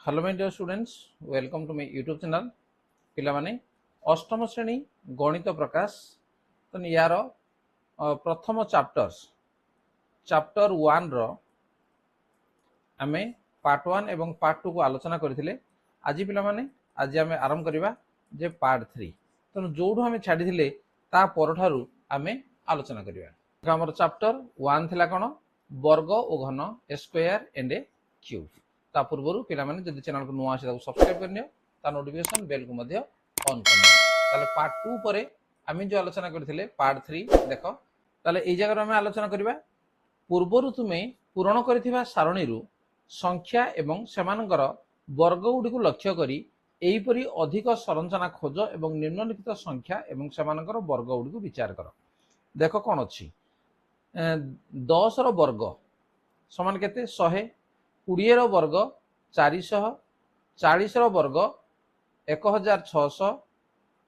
Hello my dear students, welcome to my YouTube channel. पिला माने अष्टम श्रेणी गणित प्रकाश तो यार प्रथम चैप्टर 1 रो आमे पार्ट 1 एवं पार्ट 2 को आलोचना करथिले। आज पिला माने आज आमे आरंभ करिबा जे पार्ट 3 तो जोडू आमे छाडी थिले ता परठारु आमे आलोचना करिबा। हमर चैप्टर 1 थिला कोन वर्ग ओ घन स्क्वायर एंड ए क्यूब। ता पूर्व पिला माने जदि चैनल को नुआ आसे सब्सक्राइब करनियो ता नोटिफिकेशन बेल को मध्य ऑन करनियो। ताले पार्ट 2 परे आमी जो आलोचना करथिले पार्ट 3 देखो ताले एई जगह आमे आलोचना करिबा पूर्वरु तुमे पूरण करथिबा सारणी रु संख्या एवं सेमानकर वर्ग गुडी को लक्ष्य करी एई परी अधिक संरचना खोज एवं निम्नलिखित संख्या एवं सेमानकर वर्ग गुडी को विचार कर। देखो कोन अछि 10 रो वर्ग समान केते 100, 20 रो वर्ग 400, 40 रो वर्ग 1600।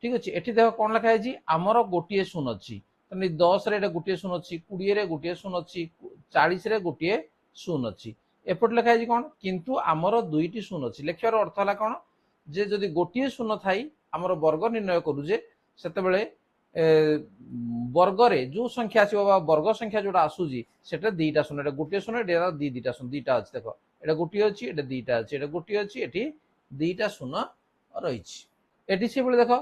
ठीक अछि। एठी देखो कोन लिखा है जी हमर गोटिए शून्य अछि तनी 10 रे गोटिए शून्य अछि, 20 रे गोटिए शून्य अछि, 40 रे गोटिए शून्य अछि। एपट लिखा है जी कोन किंतु हमर दुईटी शून्य अछि। लेखियार अर्थ हला कोन जे जदि गोटिए शून्य थाई हमर वर्ग निर्णय करू जे सेते बेले वर्ग रे जो संख्या आसीबा बा वर्ग संख्या जोडा आसुजी सेटा दुईटा शून्य, एटा गोटिए शून्य, एटा दुईटा शून्य, दुईटा अछि। देखो एटा गोटिए अछि, एटा दुईटा अछि, एटा गोटिए अछि, एठी दुईटा शून्य रहिछि। एठी से बेले देखो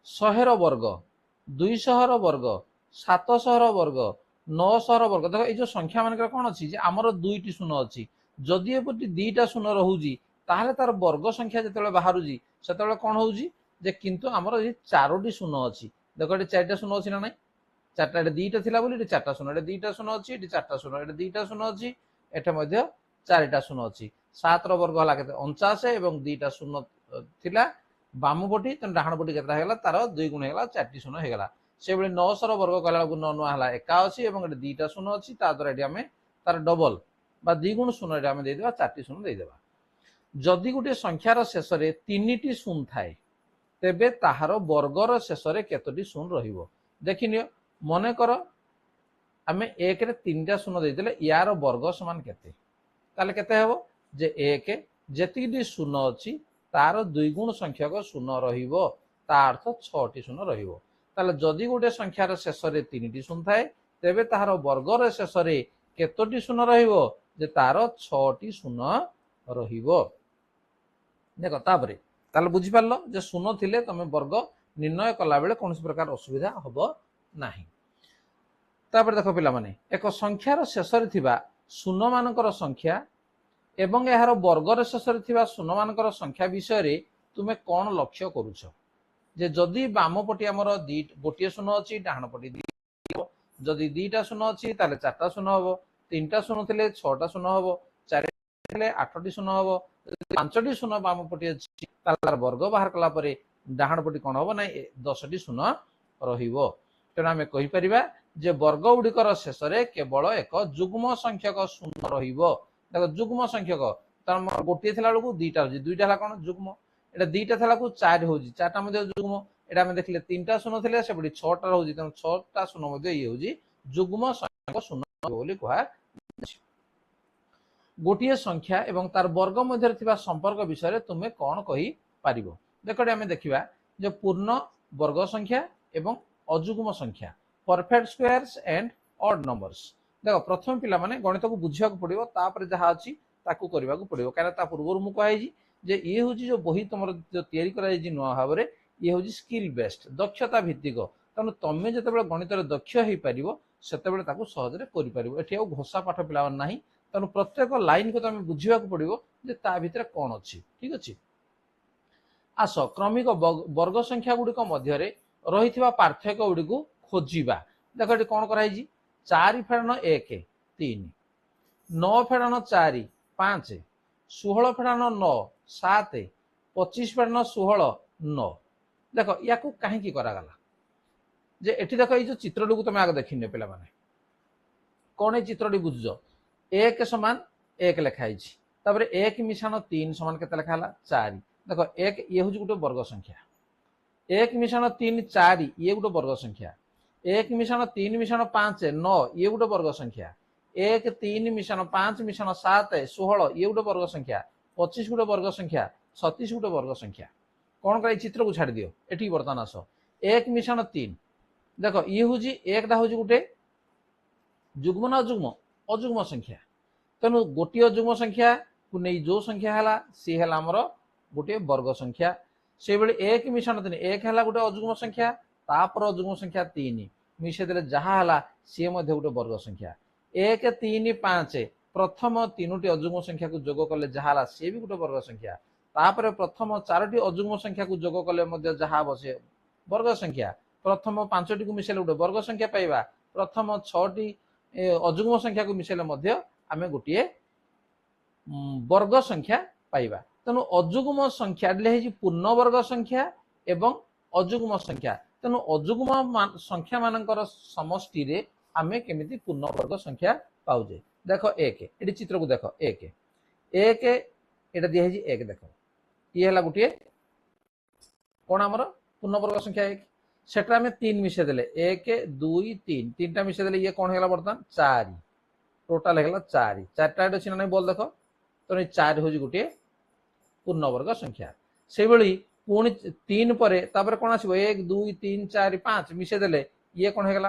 100 रो वर्ग, 200 रो वर्ग, 700 रो वर्ग, 900 रो वर्ग। देखो ए जो संख्या मानकर कोन अछि जे हमर दुईटी शून्य अछि। जदि एपटी दुईटा शून्य रहुजी ताहले तार वर्ग संख्या जतेबेले बाहरुजी सेतेबेले कोन होउजी जे किंतु हमर ए चारोटी शून्य अछि। देखो ए चारटा शून्य अछि ना नै, चारटा ए दुईटा थिला बोली ए चारटा शून्य, ए दुईटा शून्य अछि, ए चारटा शून्य, ए दुईटा शून्य अछि, एठे मध्य चारटा शून्य अछि। 7 रो वर्ग हला केते 49 एवं दुईटा शून्य थिला बामपटी त डाहाण पटी केतरा हेगला तार 2 गुण हेगला 4टी शून्य हेगला। से बेले 900 रो वर्ग कला गुण 9 हला 81 एवं ए दुईटा शून्य अछि ता द्वारा एडी हमें तार डबल बा 2 गुण शून्य रे हमें दे देबा 4टी शून्य दे देबा। जदि गुटे संख्यार शेष रे 3टी शून्य थाए तेबे ताहार वर्गर शेष रे केतोटी शून्य रहिबो। देखिनियो मने कर आमे 1 रे 3टा शून्य दे देले यार वर्ग समान केते ताले केते हेबो जे 1 जेतिकी शून्य अछि तार 2 गुण संख्यक शून्य रहिबो ता अर्थ 6टी शून्य रहिबो। ताले जदि गुटे संख्यार शेष रे 3टी शून्य थाए तेबे ताहार वर्गर शेष रे केतोटी शून्य रहिबो जे तार 6टी शून्य रहिबो। देखो तापरे ताले बुझी पारलो जे शून्य थिले तमे वर्ग निर्णय कला बेले कोनोसी प्रकार असुविधा हबो नाही। तापर देखो पिला माने एक संख्यार शेष रे थिबा शून्य मानकर संख्या एवं यार वर्गर शेष रे थिबा शून्य मानकर संख्या विषय रे तुमे कोन लक्ष्य करूछ जे जदि बाम पटी हमर गोटिए शून्य अछि डाहाण पटी जदि दुईटा शून्य अछि ताले 4टा शून्य हबो, 3टा शून्य थिले 6टा शून्य हबो, 4टा थिले 8टी शून्य हबो, 5टी शून्य बाम पटी अछि तार वर्ग बाहर कला परे डाहाण पटी कोन हबो नै 10टी शून्य रहिबो। तेना हमें कहि परिबा जे वर्ग गुडिकर शेष रे केवल एक जुग्म संख्यक शून्य रहिबो। देखो जुग्म संख्यक तार गोटिए थिला बेलकु दुईटा अछि, दुईटा हला कोन जुग्म, एटा दुईटा थिला को 4 होउजी, 4टा मध्ये जुग्म, एटा हम देखले 3टा शून्य थिले सेपडी 6टा होउजी त 6टा शून्य मध्ये ई होउजी जुग्म संख्यक शून्य बोली कहै। गोटिए संख्या एवं तार वर्ग मध्य थिबा संपर्क विषय रे तुमे कोन कहि पारिबो। देखो हमें देखिबा जे पूर्ण वर्ग संख्या एवं अजुग्म संख्या perfect squares and odd numbers. देखो प्रथम पिला माने गणित को बुझिया को पड़िबो तापर जहा अछि ताकू करबा को पड़िबो कारण ता पूर्व मु कहै जी जे ये होजी जो बही तमर जो तयारी करा जी नुआ भाबरे ये होजी स्किल बेस्ड दक्षता भित्तिक तनु तमे जते बेले गणित रे दक्ष हेई परिबो सेते बेले ताकू सहज रे करि परिबो। एठी आ घोषा पाठ पिला नाही तनु प्रत्येक लाइन को तमे बुझिया को पड़िबो जे ता भितरे कोन अछि। ठीक अछि। आस क्रमिक वर्ग संख्या गुडी को मध्य रे रहिथिबा पार्थक्य गुडी को खोजिबा। देखो एठी कोन कराई जी 4 फेडन 1 3, 9 फेडन 4 5, 16 फेडन 9 7, 25 फेडन 16 9। देखो या को काहे की करा गला जे एठी देखो ई जो चित्रडू को तमे आगे देखिने पिला माने कोन ए चित्रडी बुझजो 1 समान 1 लिखाई छी तापर 1 मिशान 3 समान केते लिखा हला 4। देखो 1 ये होजी गुटे वर्ग संख्या, 1 मिशान 3 4 ये गुटे वर्ग संख्या, 1 मिशान 3 मिशान 5 9 ये गुटे वर्ग संख्या, 1 3 मिशान 5 मिशान 7 16 ये गुटे वर्ग संख्या, 25 गोटे वर्ग संख्या 36 गोटे वर्ग संख्या कौन कर चित्र को छाड़ दियो एठी बर्तमान आस 1 मिशाण 3 देख ये हूँ एक गोटे जुग्म ना अजुग्म अजुग्म संख्या तेणु गोटे अजुग्म संख्या को नहीं जो संख्या है सी है आमर गोटे वर्ग संख्या से बेले 1 मिशाण 3 1 है गोटे अजुग्म संख्या तापर अजुग्म संख्या 3 मिसेदे जहाँ सी गोटे वर्ग संख्या 1 3 5 प्रथम 3टी अजुग्म संख्या को जोग कले जहाँ सी भी गोटे वर्ग संख्या तापर प्रथम 4टी अजुग्म संख्या को जोग कले जहाँ हम से वर्ग संख्या प्रथम 5टी को मिसेले गोटे वर्ग संख्या पाइबा प्रथम 6टी अजुग्म संख्या को मिसेले आम गोटे वर्ग संख्या पाइबा तेणु अजुग्म संख्या पूर्ण वर्ग संख्या एवं अजुग्म संख्या तेणु अजुग्म संख्या मानकर समष्टि रे आमे केमिति पूर्ण वर्ग संख्या पाउजे देख 1 ये चित्र को देख 1 एटा दिया है 1 देख ये है गोटे कौन आमर पूर्ण वर्ग संख्या 1 सेटा आम 3 मिसे देले 1 2 3 3टा मिसे देले ये कौन है बर्तमान 4 टोटाल है 4 4टा अच्छी ना बोल देख तो 4 हूँ गोटे पूर्ण वर्ग संख्या से भली पुणी 3 पर तापर कौन आसो 1 2 3 4 5 मिसे देले ये कौन है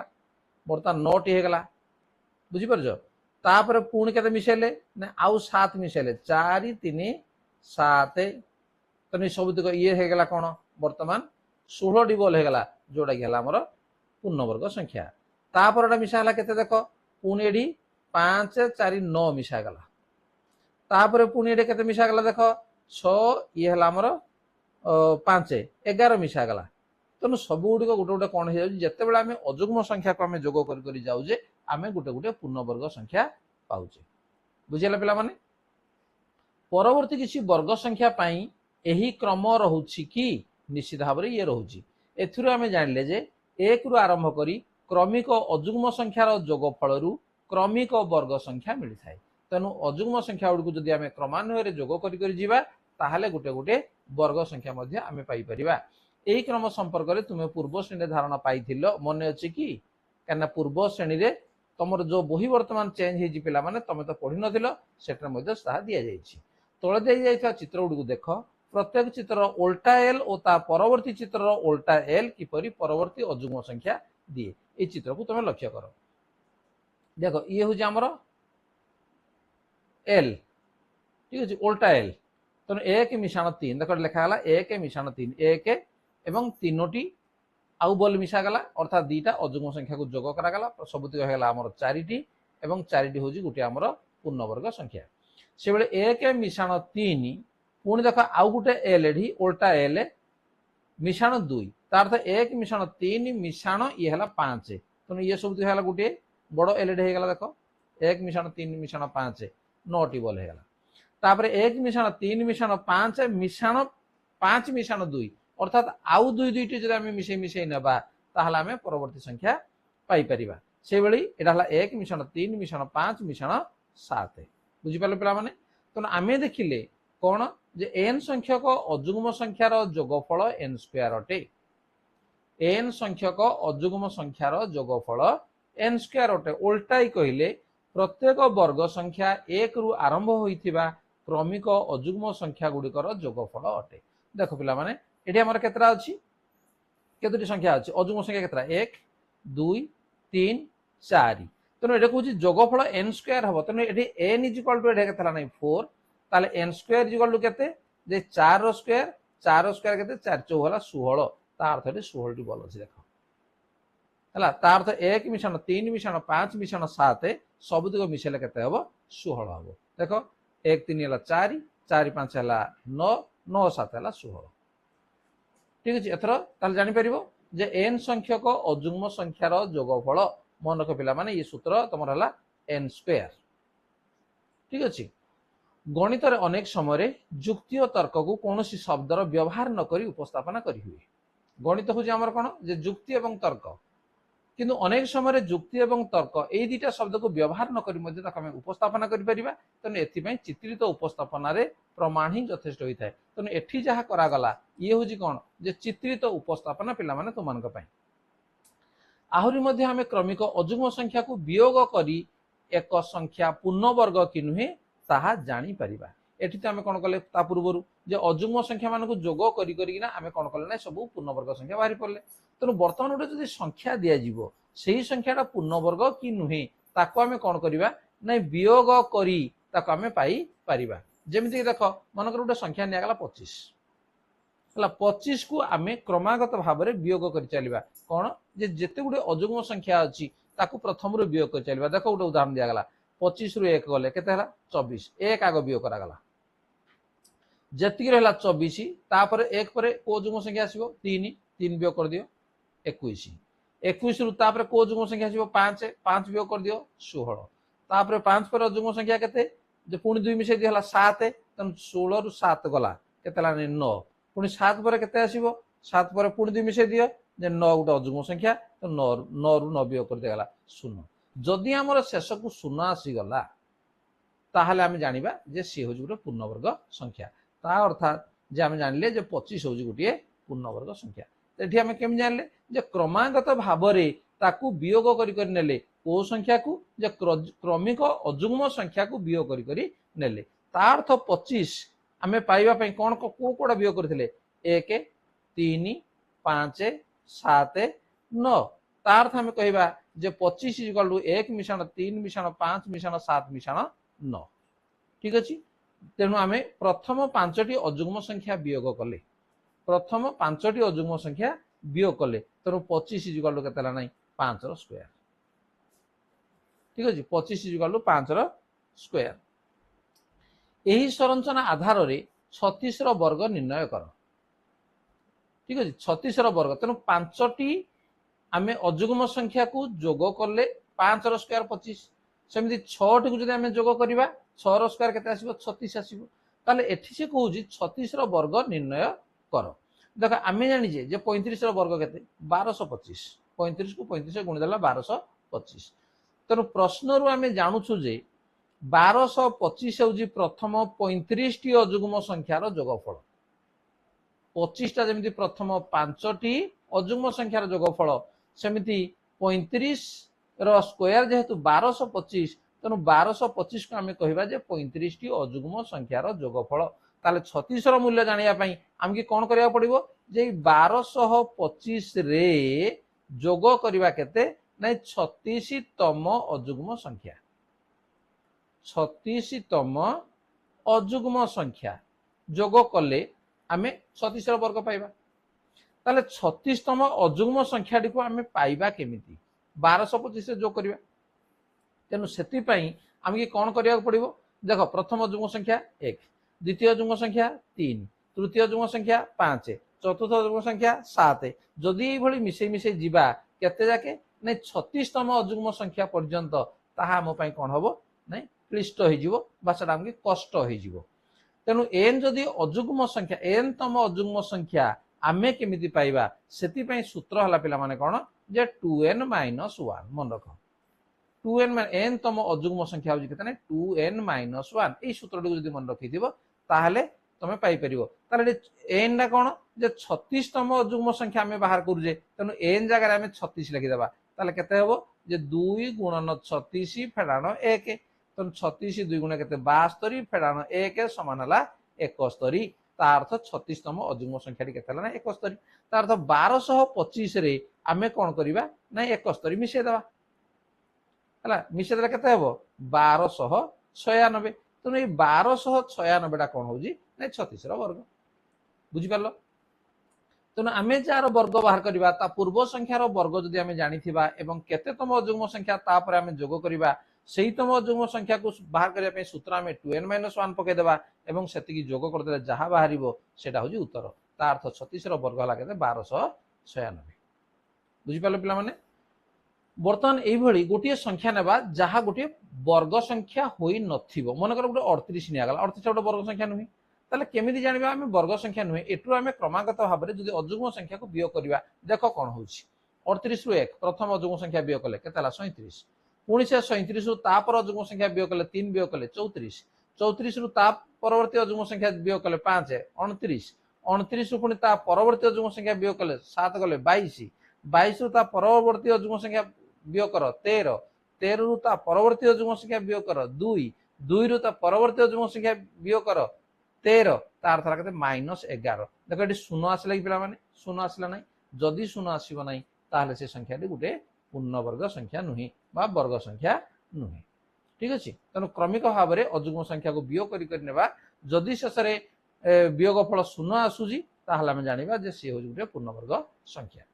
बर्तमान 9टी है बुझीपार तापर पुणी के मिसेले ना आउ 7 मिसेले 4 3 7 तो सब ये है कौन बर्तमान 16टी बल है जोटा कि आमर पूर्ण वर्ग संख्या तापर मिसा है केते देख पुणी एडी 5 4 9 मिसा गला तापर पुणी एडी केते मिसा गला देख 6 ये है आमर 5 11 मिसा गला तेणु सब गुड़िक गोटे गोटे कौन हो जिते आम अजुग्म संख्या को आम जोग कर जाऊे आम गोटे गोटे पूर्ण वर्ग संख्या पाऊे बुझेगा पिला माने परवर्ती किसी वर्ग संख्या पाई यही क्रम रोचे कि निश्चित भाव में ये रोचे एथुरु आम जानिले जे 1 रु आरंभ करी क्रमिक अजुग्म संख्यार जोगफल क्रमिक वर्ग संख्या मिलता है तेणु अजुग्म संख्या गुड़िक जदि आम क्रमान्वय जोग कर गोटे गोटे वर्ग संख्या आम पाइपर यही क्रम संपर्क में तुम्हें पूर्व श्रेणी धारणा पाई मन अच्छे कि क्या पूर्व श्रेणी में तुम जो बही बर्तमान चेंज हो पाने तुम तो पढ़ी नथिल सेटा दि जाए तले दी जा चित्र गुड़िक देख प्रत्येक चित्र उल्टा एल और ता परवर्ती चित्र उल्टा एल किपरि परवर्ती अजुग्म संख्या दिए ये चित्र को तुम लक्ष्य कर देख ये हूँ आमर एल ठीक अच्छे उल्टा एल तेणु 1 मिशाण 3 देख लिखाला 1 मिशाण 3 1 एवं 3टी आउ बल मिसागला अर्थात 2टा अजुग्म संख्या को जोग करागला सबुतिक होगा आमर 4टी एवं 4टी हूँ गोटे आमर पूर्ण वर्ग संख्या से बेले 1 मिशाण 3 पुणी देख आउ गोटे एल एडी उल्टा एल मिशाण 2 तार 1 मिशाण 3 मिशाण ये है 5 तेणु ये सब है गोटे बड़ एल एडी होगा देख 1 मिशाण 3 मिशाण 5 9टी बल होगा तापर 1 मिशाण 3 मिशाण 5 मिशाण 5 मिशाण 2 अर्थात आउ 2टी जब आम मिसे मिसे ना आम परवर्ती संख्या पाइपर से भाई यहाँ 1 मिशाण 3 मिशाण 5 मिशाण 7 बुझीपारे पे तेणु आम देखिले कौन जे एन संख्यक अजुग्म संख्यार जोगफल एन स्क्वायर अटे एन संख्यक अजुग्म संख्यार जोगफल एन स्क्वायर अटे उल्टाई कहले प्रत्येक वर्ग संख्या 1 रु आरंभ होइथिबा क्रमिक अजुग्म संख्या गुड़िकर जोगफल अटे देख पिला माने एठी हमर केतरा अछि केतोटी संख्या अछि अजुग्म संख्या केतरा 1 2 3 4 तेणु एटा कहूँ जोगफल एन स्क्वायर हम तेणु ये एन इजिकल टू एटा केतला नै 4 ताले एन स्क्वायर इजिकल टू केते जे 4 रो स्क्वायर 4 स्क्वायर केते 4 4 होला 16 ता अर्थ एठी 16 टी बल अछि देखो हला ता अर्थ 1 मिशाण 3 मिशाण 5 मिशाण 7 सब दिग मिसेले केते हबो 16 हबो देखो 1 3 होला 4 4 5 होला 9 9 7 होला 16 ठीक अछि एथरो ताले जानि परिबो जे एन संख्यक अजुग्म संख्यार जोगफल मन रख पिला माने ये सूत्र तुमर हला एन स्क्वायर ठीक अछि गणित अनेक समय जुक्ति और तर्क को कौन शब्दर व्यवहार नक उपस्थापना करी हुए गणित हूँ आमर कौन जे जुक्ति एवं तर्क किंतु अनेक समय जुक्ति एवं तर्क ये 2टा शब्द को व्यवहार नक उपस्थापना करें तेणु एपाई चित्रित उपस्थापन प्रमाण ही यथेष्ट होता है तेणु एठी जहाँ करागला ये हूँ कौन जे चित्रित उपस्थापना पिला तुम आहरी मध्य आम क्रमिक अजुग्म संख्या को वियोग करी एक संख्या पूर्ण वर्ग कि नुहे ताहा जानी परिबा एठी तो आमे कोन कले ता पूर्वरु जे अजुग्म संख्या मानकु जोग करी करिना आमे कोन कले ना सब पूर्णवर्ग संख्या बाहरी पड़ले तेणु बर्तमान गोटे जदि संख्या दिया जीवो सेही संख्याटा पूर्णवर्ग कि नुहे ताको आमे कोन करिबा ना वियोग करी ताको आमे पाई परिबा जेमिति देख मनकर गोटे संख्या निया गला 25 हला 25 को आमे क्रमागत भाव में वियोग कर चलिबा कोन जे जेते गुडे अजुग्म संख्या अछि ताकू प्रथम रु वियोग कर चलिबा देखो गोटे उदाहरण दिया गला 25 रु 1 गले केते हला 24 एक आगो वियोग करा गला जति रहला 24 तापर एक पर को जुग्म संख्या आसीबो 3 3 वियोग कर दियो 21 21 रु तापर को जुग्म संख्या आसीबो 5 5 वियोग कर दियो 16 तापर 5 पर जुग्म संख्या केते जे पुणी 2 मिसे दिहला 7 तन 16 रु 7 गला केते ला 9 पुणी 7 पर केते आसीबो 7 पर पुणी 2 मिसे दियो जे 9 गोटे अजुग्म संख्या तो 9 रु 9 वियोग कर देगला 0 जदि हमर शेष को 0 आसी गला ताहले आमे जानिबा जे सी होज गोटे पूर्णवर्ग संख्या ता अर्थात जे आमे जानिले जे 25 होज गोटे पूर्णवर्ग संख्या एठी आमे केम जानले जे क्रमागत भाबरे ताकू वियोग करि करि नेले को संख्या को जे क्रमिक अजुग्म संख्या को वियोग करि करि नेले ता अर्थ 25 आमे पाइबा पई कोन को कोडा वियोग करथिले 1 3 5 7 9 ता अर्थ आमे कहिबा जे 25 इक्वल टू 1 मिश्रण 3 मिश्रण 5 मिश्रण 7 मिश्रण 9 ठीक अछि तेणु आमे प्रथम 5टी अजुग्म संख्या वियोग कले प्रथम 5टी अजुग्म संख्या वियोग कले तेणु 25 इक्वल टू केतला नाही 5 रो स्क्वायर ठीक अछि 25 इक्वल टू 5 रो स्क्वायर एही संरचना आधार रे 36 रो वर्ग निर्णय कर ठीक अछि 36 रो वर्ग तेणु 5टी आमे अजुग्म संख्या को जोग करले 5 रो स्क्वायर 25 सेमिति 6 टी को जदि आमे जोग करिबा 6 रो स्क्वायर केते आसीबो 36 आसीबो ताले एठी से कहूजी 36 रो वर्ग निर्णय कर देख आमे जानि जे 35 रो वर्ग केते 1225 35 को 35 से गुणी देला 1225 तेणु प्रश्न रु आमे जानु छु जे 1225 होजी प्रथम 35 टी अजुग्म संख्यार जोगफल 25 टा जेमिति प्रथम 5टी अजुग्म संख्यार जोगफल सेमिति 35 रो स्क्वायर जेहेतु 1225 तेणु 1225 को आमे कहिबा जे 35 टी अजुग्म संख्यार जोगफल ताले 36 रो मूल्य जानिया पई आमके कोन करिया पड़िबो जे 1225 रे जोग करिबा केते नै 36 तम अजुग्म संख्या 36 तम अजुग्म संख्या जोग कले आमे 36 रो वर्ग पाइबा ताले 36 तम अजुग्म संख्या को आमे पाइबा केमिति 1225 जोग करिबा तेनु सेति पई आमके कोन करिया पड़िबो देखो प्रथम अजुग्म संख्या 1 द्वितीय अजुग्म संख्या 3 तृतीय अजुग्म संख्या 5 चतुर्थ अजुग्म संख्या 7 जदि ए भली मिसै मिसै जिबा केते जाके नै 36 तम अजुग्म संख्या पर्यंत ताहा मो पई कोन हबो नै क्लिष्ट होई जिवो बा सेटा आमके कष्ट होई जिवो तेनु n जदि अजुग्म संख्या n तम अजुग्म संख्या आमे केमिति पाइबा सेति पई सूत्र हला पिला माने कोन जे 2n - 1 मन रख 2n n तम अजुग्म संख्या होजी केतने 2n - 1 ए सूत्र को जदि मन रखिथिबो ताहले तमे पाई परिबो ताले n ना कोन जे 36 तम अजुग्म संख्या आमे बाहर करू जे तेनु n जगह आमे 36 लिखि देबा ताले केते हेबो जे 2 गुणन 36 फेडानो 1 तेनु 36 2 गुण केते 72 फेडानो 1 समान हला 71 ता अर्थ 36 तम अजुग्म संख्या केते हला ना 71 ता अर्थ 1225 रे आमे कोन करिबा ना 71 मिसे देबा हला मिसे देला केते हेबो 1296 तेनु ए 1296 टा कोन होजी ना 36 रो वर्ग बुझी परलो तेनु आमे जार वर्ग बाहर करिबा ता पूर्व संख्यार वर्ग जदि आमे जानिथिबा एवं केते तम अजुग्म संख्या ता पर आमे जोग करिबा सेही तम अजुग्म संख्या को बाहर करिया पे सूत्र आमे 2n - 1 पके देबा एवं सेति की जोग कर देले जहा बाहरिबो सेटा होजी उत्तर ता अर्थ 36 रो वर्ग हला केते 1296 बुझी परलो पिला माने बर्तमान एई भली गोटिए संख्या नेबा जहा गोटिए वर्ग संख्या होई नथिबो मन कर गोटे 38 निया गला 38 गोटे वर्ग संख्या नुही ताले केमिति जानिबा आमे वर्ग संख्या नुहे एटु आमे क्रमागत भाबरे जदि अजुग्म संख्या को वियोग करिबा देखो कोन होउची 38 रु 1 प्रथम अजुग्म संख्या वियोग कले केतला 37 पुणी से 37 रु ता पर अजुग्म संख्या वियोग कले 3 वियोग कले 34 34 रु ता परवर्ती अजुग्म संख्या वियोग कले 5 29 29 रु पुणी ता परवर्ती अजुग्म संख्या वियोग कले 7 गले 22 22 रु ता परवर्ती अजुग्म संख्या वियोग कर 13 13 रु ता परवर्ती अजुग्म संख्या वियोग कर 2 दुई रु परवर्ती अजुग्म संख्या वियोग कर 13 तार अर्थ केते -11 देखो ये शून्य आसला कि पिला माने शून्य आसला ना जदि शून्य आसब ना ताहले से संख्या गोटे पूर्णवर्ग संख्या नुहे बा वर्ग संख्या नुहे ठीक अच्छे तेणु क्रमिक भाव में अजुग्म संख्या को वियोग कर जदि शेष वियोग फल शून्य आसूसी ताहले आम जाना जे सी हूँ गोटे पूर्णवर्ग संख्या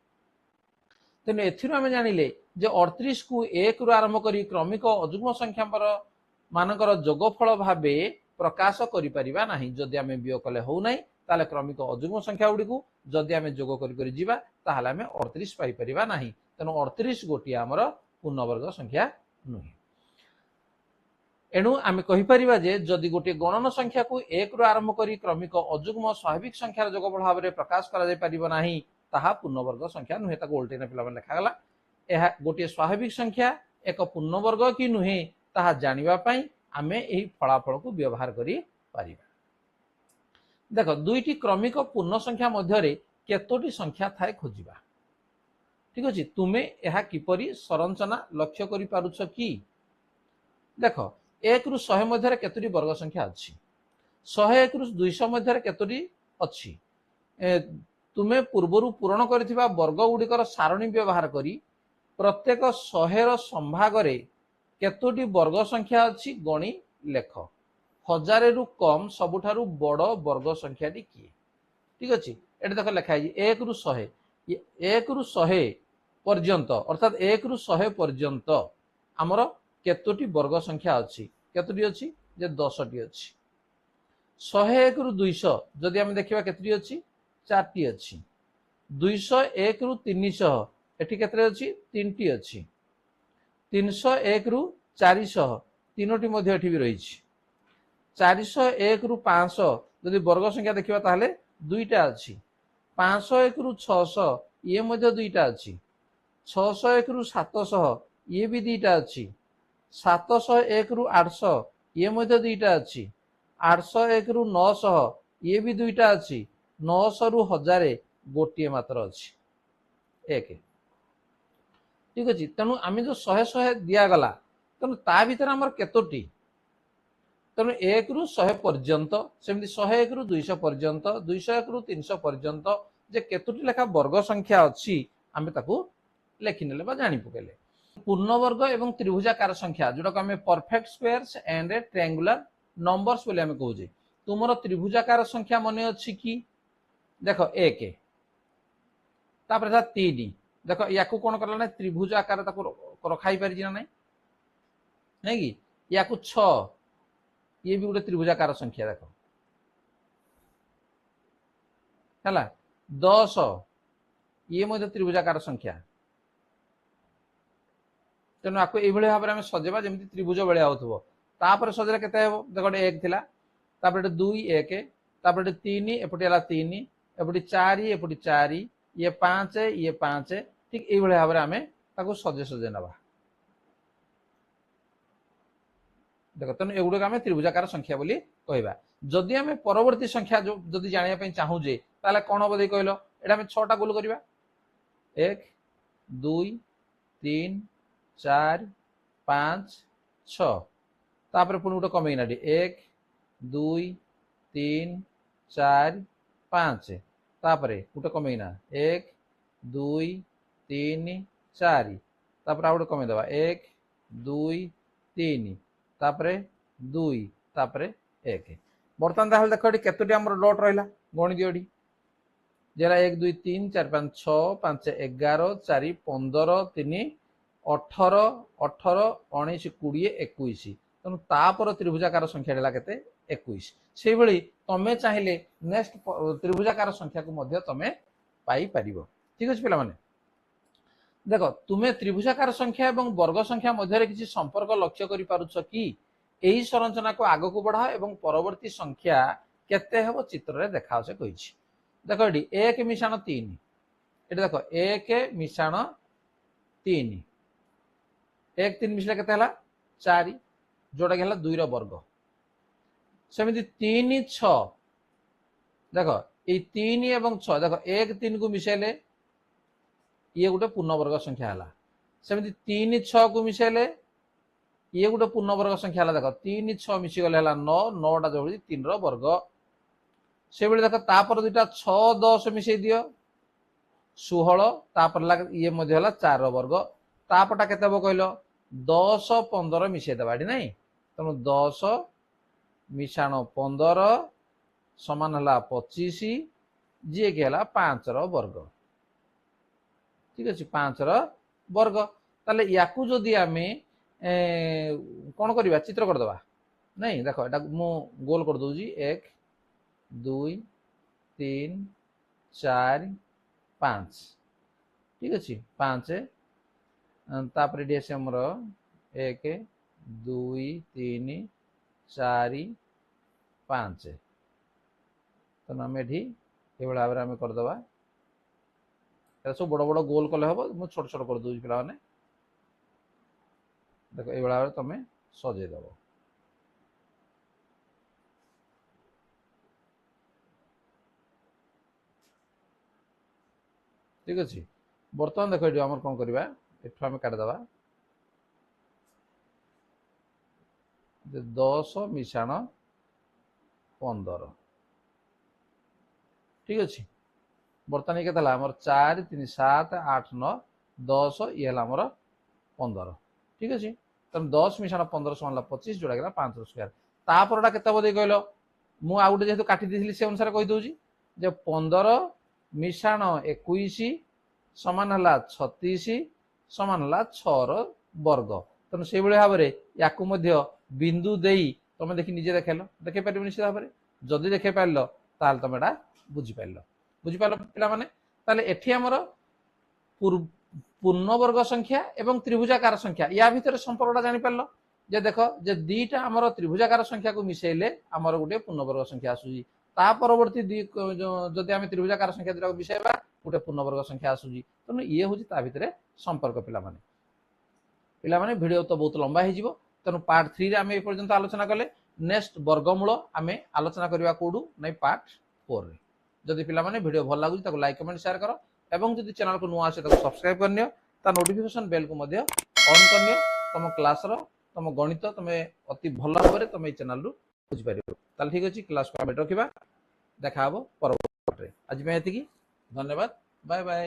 तेणु एम जानिले जे 38 को 1 रु आरंभ कर क्रमिक अजुग्म संख्या मानकर जोगफल भाव प्रकाश करिपरिबा नाही जदि आमे वियोग कले हो नाही ताले क्रमिक अजुग्म संख्या गुडी को जदि आमे जोग करि जिबा ताहले आमे 38 पाई परिबा नाही तेणु 38 गोटी हमर पूर्णवर्ग संख्या नुहे एणु आमे कहि परिबा जे जदि गोटे गणन संख्या को 1 रु आरंभ करी क्रमिक अजुग्म स्वाभाविक संख्यार जोगफल भाव प्रकाश करा जाय परिबा नाही ताहा पूर्णवर्ग संख्या नुहे ताको उल्टेना पिला मन लेखा गला एहा गोटे स्वाभाविक संख्या एक पूर्णवर्ग कि नुहे ताहा जानिबा पई आमे एही फलाफल को व्यवहार करी परिबा देख दुईटी क्रमिक पूर्ण संख्या मध्य केतोटी संख्या थाए खोजिबा ठीक अछि तुमे एहा किपरि संरचना लक्ष्य करि पारुछ कि देख 1 रु 100 मध्य केतोटी वर्ग संख्या अछि 101 रु 200 मध्य केतोटी अछि तुमे पूर्वरु पूरण करथिबा वर्ग गुडिकर सारणी व्यवहार करी प्रत्येक 100 रो संभाग रे केतोटी वर्ग संख्या अच्छी गणी लेख 1000 रु कम सबुठारु बड़ वर्ग संख्या किए ठीक अच्छे ये देख लिखाई 1 रु 100 1 रु 100 पर्यंत अर्थात 1 रु 100 पर्यंत आमर केतोटी वर्ग संख्या अच्छी केतोटी अच्छी जे 10 टी अच्छी 101 रु 200 जदि आम देखा केतोटी अच्छी 4 टी अच्छी 201 रु 300 एठी केतरे अच्छी 3 टी अच्छी 301 रु 400 तीनोटी मध्य एठी भी रही 401 रु 500 यदि वर्ग संख्या देखिबा ताहले दुईटा अच्छी 501 रु 600 ये मध्य दुईटा अच्छी 601 रु 700 ये भी दुईटा अच्छी 701 रु 800 ये मध्य दुईटा अच्छी 801 रु 900 ये भी दुईटा अच्छी 900 रु 1000 गोटे मात्र अच्छी एक ठीक अच्छे तेणु आम जो 100 दिगला तेणु ता भर आम केतोटी तेणु 1 रु 100 पर्यंत सेमती 101 रु 200 पर्यंत 201 रु 300 पर्यंत जे केतोटी लेखा वर्ग संख्या अच्छी आम ताकू लेखिने जानी पकेले पूर्णवर्ग एवं त्रिभुजाकार संख्या जोटा आम perfect squares and triangular numbers बोली आम कहूजे तुमर त्रिभुजाकार संख्या मन अच्छी कि देख 1 तापर था 3 देख या कौन कर ना त्रिभुज आकार रखाई पारि ना नहीं कि या 6 ये भी गोटे त्रिभुजाकार संख्या देख है 10 ये मध्य त्रिभुजाकार संख्या तेणु आपको ये भाव में सजेबा जमी त्रिभुज भाया होपर सजेला के देख गोटे 1 थिला तापर 2 1 तापर 3 एपटे 3 एपटे 4 एपटे 4 ये 5 ये 5 ठीक ये भाव में आम ताको सजे सजे नवा देख तेणु एगुड़ा आम त्रिभुजाकार संख्या बोली कहवा जदि आम परवर्ती संख्या जो जदि जानापी चाहूजे ताले कौन हम देख कहल ये आम 6टा गोल करवा 1 2 3 4 5 6 तापर पुणी गोटे कमेना 1 2 3 4 5 तापर गोटे कमेना 1 2 3 4 तापर आ गोटे कमेदेवा 1 2 3 तापर 2 तापर 1 बर्तमान ताहले देख ये केतोटी आमर डॉट रहा गणी दियो जेला 1 2 3 4 5 6 5 11 4 15 3 18 18 19 20 21 तेणु तापर त्रिभुजाकार संख्या है केते 21 से भली तमे चाहिए नेक्स्ट त्रिभुजाकार संख्या को मध्य तमे पाई परिबो ठीक अछि पिला माने देखो तुम्हें त्रिभुजाकार संख्या एवं वर्ग संख्या मध्य किसी संपर्क लक्ष्य करि पारुछ कि एही संरचना को आगो को बढ़ा एवं परवर्ती संख्या केते हेबो चित्र रे देखाओ से कहिछि देखो एडी 1 मिशाण 3 एडी देखो 1 मिशाण 3 1 3 मिशले केते हला 4 जोटा के हला 2 रो वर्ग सेमिति 3 6 देखो ये 3 एवं 6 देखो 1 3 को मिसेले ये गोटे पूर्ण वर्ग संख्या है सेमती 3 6 को मिसेले ये गोटे पूर्ण वर्ग संख्या है। देख 3 6 मिसीगले 9 9टा जोड़ी 3 वर्ग से बेले देख तापर दुईटा 6 10 मिसई दियो 16 तापर ये 4 वर्ग तापटा केते हबो कहलो 10 15 मिसई देबा एठी नहीं तेणु 10 मिशाण 15 समान है 25 जी के 5 वर्ग ठीक अच्छे 5 वर्ग ताले याकू जदि आमे कौन करवा चित्र करदे नहीं देख एटा मु गोल कर दूजी 1 2 3 4 5 ठीक अच्छे 5 तापर ये आमर 1 2 3 4 5 तो आम ये भाव में करदे सब बड़ बड़ गोल कले हम मुझे छोट छोट कर दूसरी पिला माने देख ये भाव में तुम सजेदेव ठीक अच्छे बर्तमान देख ये आम कौन करवा एठू आम काटिदेवा 10 मिशाण 15 ठीक अच्छे बर्तमान ये केते आमर 4 3 7 8 9 10 ये आमर 15 ठीक अच्छे तेनाली 10 मिशाण 15 समान 25 जोड़ा गला 5 स्क्वायर तापरटा केते बोधे कहल मु आ गोटे जेहेतु काटी देइथिली से अनुसार कहि दउजी जे 15 मिशाण 21 समान है 36 समान है 6 वर्ग तेणु से भाव में याकू बिंदु देई तुम देखी निजे देखेल देखे पार निश्चित भाव में जदि देखे पार ताल तुम एटा बुझीपार बुझीपार पिला माने ताले एठी हमर पूर्ण वर्ग संख्या एवं त्रिभुजाकार संख्या या भितर संपर्कटा जानि पारलो जे देख जे दीटा हमर त्रिभुजाकार संख्या को मिसेले हमर गोटे पूर्ण वर्ग संख्या आसुजी ता परवर्ती जदि आम त्रिभुजाकार संख्या दुटा मिसेबा गोटे पूर्ण वर्ग संख्या आसुजी तेणु ये हूँ ता भितर संपर्क पिला माने वीडियो तो बहुत लंबा हो तेणु पार्ट 3 रे आम एपर्यंत आलोचना कले नेक्स्ट वर्गमूल आम आलोचना करवा कौटू नहीं पार्ट 4 रे जदि पिला माने वीडियो भल लगुच लाइक कमेंट शेयर कर एवं जदि चैनल को नुआ आसे सब्सक्राइब करनियो ता नोटिफिकेशन बेल को मध्य ऑन करनियो तुम क्लास रो तुम गणित तुम अति भल भाव में तुम ये चैनल रु बुझी पारिबो ताल ठीक अछि क्लास को रखिबा देखा हबो परवर्ती आज में एतिकी धन्यवाद बाय बाय।